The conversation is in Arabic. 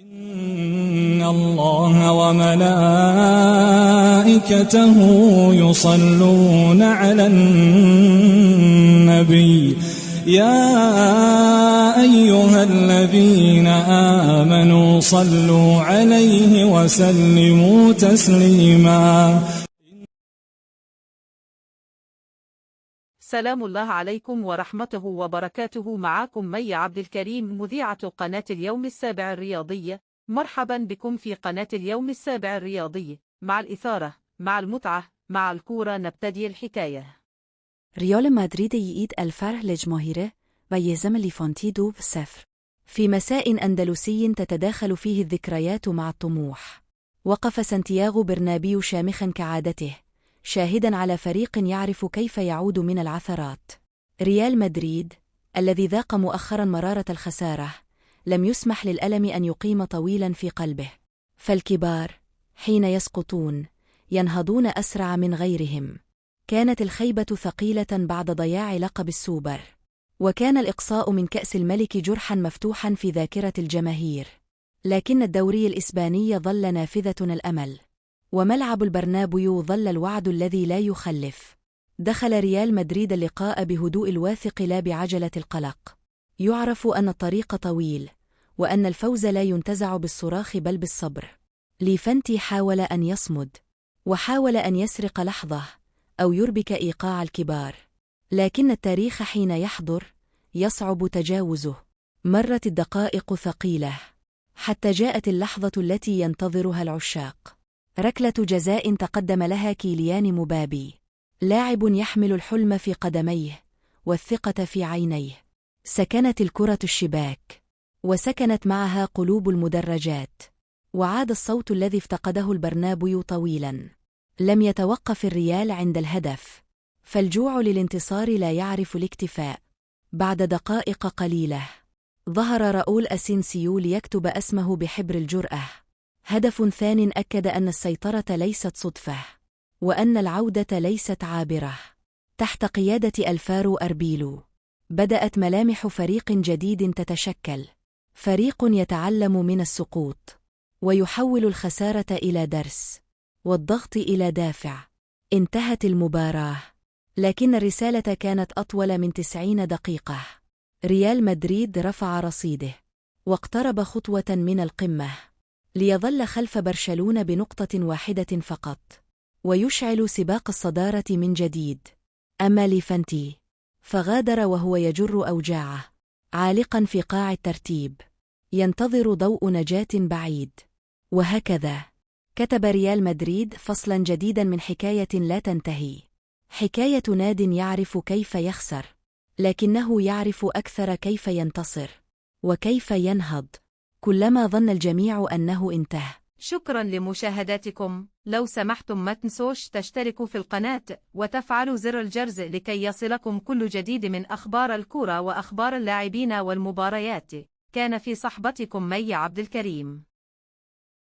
إن الله وملائكته يصلون على النبي يا أيها الذين آمنوا صلوا عليه وسلموا تسليما. سلام الله عليكم ورحمته وبركاته. معكم مي عبد الكريم، مذيعة قناة اليوم السابع الرياضية. مرحبا بكم في قناة اليوم السابع الرياضي، مع الإثارة، مع المتعة، مع الكورة. نبتدي الحكاية. ريال مدريد يعيد الفرح لجماهيره ويهزم ليفانتي 2-0 في مساء أندلسي تتداخل فيه الذكريات مع الطموح. وقف سانتياغو برنابيو شامخا كعادته، شاهدا على فريق يعرف كيف يعود من العثرات. ريال مدريد الذي ذاق مؤخرا مرارة الخسارة لم يسمح للألم أن يقيم طويلا في قلبه، فالكبار حين يسقطون ينهضون أسرع من غيرهم. كانت الخيبة ثقيلة بعد ضياع لقب السوبر، وكان الإقصاء من كأس الملك جرحا مفتوحا في ذاكرة الجماهير. لكن الدوري الإسباني ظل نافذة الأمل، وملعب البرنابيو ظل الوعد الذي لا يخلف. دخل ريال مدريد اللقاء بهدوء الواثق لا بعجلة القلق، يعرف أن الطريق طويل، وأن الفوز لا ينتزع بالصراخ بل بالصبر. ليفانتي حاول أن يصمد، وحاول أن يسرق لحظة أو يربك إيقاع الكبار، لكن التاريخ حين يحضر يصعب تجاوزه. مرت الدقائق ثقيلة حتى جاءت اللحظة التي ينتظرها العشاق. ركلة جزاء تقدم لها كيليان مبابي، لاعب يحمل الحلم في قدميه والثقة في عينيه. سكنت الكرة الشباك، وسكنت معها قلوب المدرجات، وعاد الصوت الذي افتقده البرنابيو طويلا. لم يتوقف الريال عند الهدف، فالجوع للانتصار لا يعرف الاكتفاء. بعد دقائق قليلة ظهر راؤول أسينسيو ليكتب اسمه بحبر الجرأة. هدف ثان أكد أن السيطرة ليست صدفة، وأن العودة ليست عابرة. تحت قيادة ألفارو أربيلو بدأت ملامح فريق جديد تتشكل، فريق يتعلم من السقوط، ويحول الخسارة إلى درس، والضغط إلى دافع. انتهت المباراة، لكن الرسالة كانت أطول من 90 دقيقة. ريال مدريد رفع رصيده، واقترب خطوة من القمة، ليظل خلف برشلونة بنقطة واحدة فقط، ويشعل سباق الصدارة من جديد. أما ليفانتي فغادر وهو يجر أوجاعه، عالقا في قاع الترتيب، ينتظر ضوء نجاة بعيد. وهكذا كتب ريال مدريد فصلا جديدا من حكاية لا تنتهي، حكاية ناد يعرف كيف يخسر، لكنه يعرف أكثر كيف ينتصر وكيف ينهض كلما ظن الجميع أنه انتهى. شكرا لمشاهداتكم. لو سمحتم ما تنسوش تشتركوا في القناة وتفعلوا زر الجرس لكي يصلكم كل جديد من أخبار الكرة وأخبار اللاعبين والمباريات. كان في صحبتكم مي عبد الكريم.